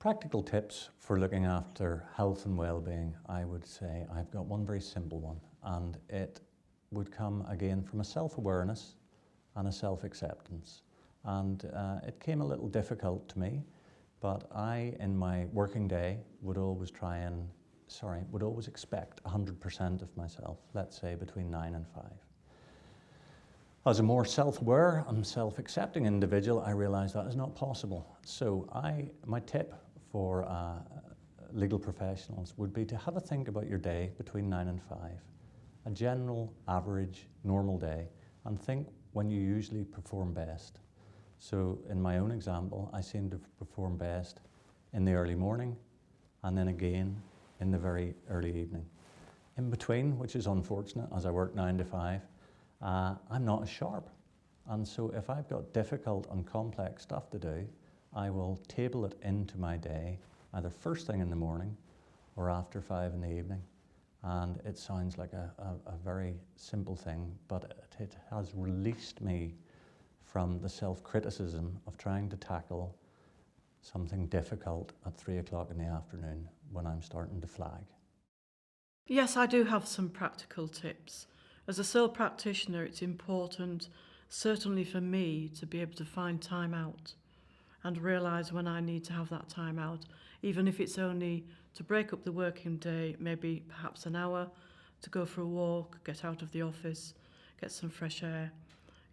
Practical tips for looking after health and well-being, I would say I've got one very simple one, and it would come again from a self-awareness and a self-acceptance. And it came a little difficult to me, but I, in my working day, would always expect 100% of myself, let's say between 9 and 5. As a more self-aware and self-accepting individual, I realised that is not possible. So my tip for legal professionals would be to have a think about your day between 9 and 5, a general, average, normal day, and think when you usually perform best. So in my own example, I seem to perform best in the early morning and then again in the very early evening. In between, which is unfortunate as I work 9 to 5, I'm not as sharp. And so if I've got difficult and complex stuff to do, I will table it into my day, either first thing in the morning or after 5 in the evening. And it sounds like a very simple thing, but it has released me from the self-criticism of trying to tackle something difficult at 3 o'clock in the afternoon when I'm starting to flag. Yes, I do have some practical tips. As a sole practitioner, it's important, certainly for me, to be able to find time out and realise when I need to have that time out, even if it's only to break up the working day, maybe perhaps an hour, to go for a walk, get out of the office, get some fresh air.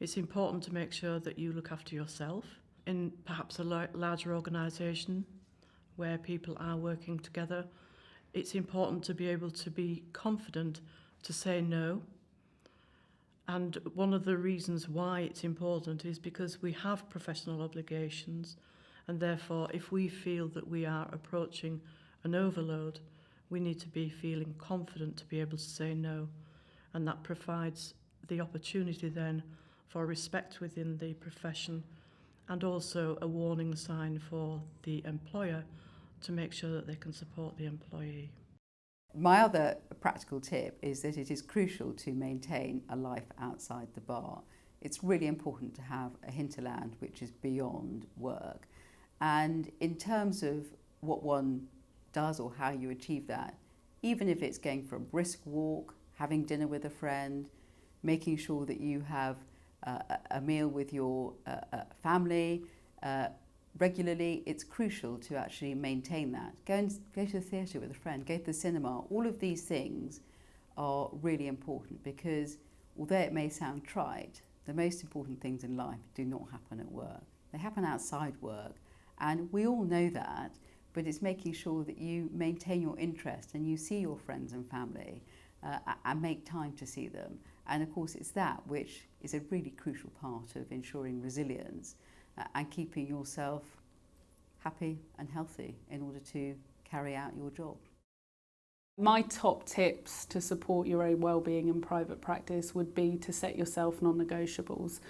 It's important to make sure that you look after yourself. In perhaps a larger organisation where people are working together, it's important to be able to be confident to say no. And one of the reasons why it's important is because we have professional obligations, and therefore if we feel that we are approaching an overload, we need to be feeling confident to be able to say no. And that provides the opportunity then for respect within the profession, and also a warning sign for the employer to make sure that they can support the employee. My other practical tip is that it is crucial to maintain a life outside the bar. It's really important to have a hinterland which is beyond work. And in terms of what one does or how you achieve that, even if it's going for a brisk walk, having dinner with a friend, making sure that you have a meal with your family regularly, it's crucial to actually maintain that. Go to the theatre with a friend, go to the cinema. All of these things are really important because although it may sound trite, the most important things in life do not happen at work. They happen outside work, and we all know that, but it's making sure that you maintain your interest and you see your friends and family and make time to see them. And of course it's that which is a really crucial part of ensuring resilience and keeping yourself happy and healthy in order to carry out your job. My top tips to support your own wellbeing in private practice would be to set yourself non-negotiables.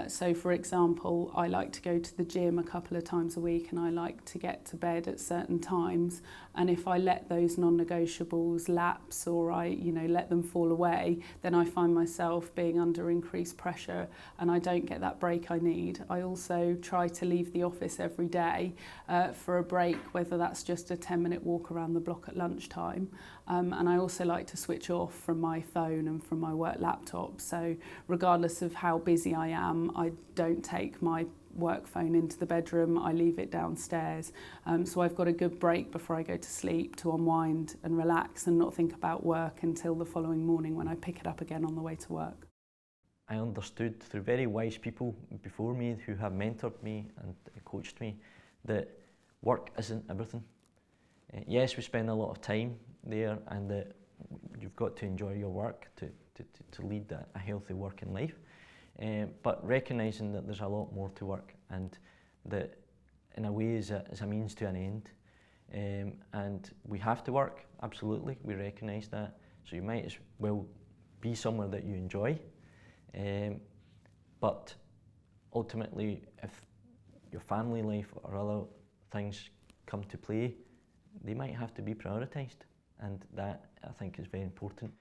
So for example, I like to go to the gym a couple of times a week and I like to get to bed at certain times, and if I let those non-negotiables lapse or I let them fall away, then I find myself being under increased pressure and I don't get that break I need. I also try to leave the office every day for a break, whether that's just a 10-minute walk around the block at lunchtime, and I also like to switch off from my phone and from my work laptop. So regardless of how busy I am, I don't take my work phone into the bedroom, I leave it downstairs. So I've got a good break before I go to sleep to unwind and relax and not think about work until the following morning when I pick it up again on the way to work. I understood through very wise people before me who have mentored me and coached me that work isn't everything. Yes, we spend a lot of time there, and that you've got to enjoy your work to lead a healthy working life. But recognising that there's a lot more to work, and that in a way is a means to an end. And we have to work, absolutely, we recognise that. So you might as well be somewhere that you enjoy. But ultimately, if your family life or other things come to play, they might have to be prioritised, and that I think is very important.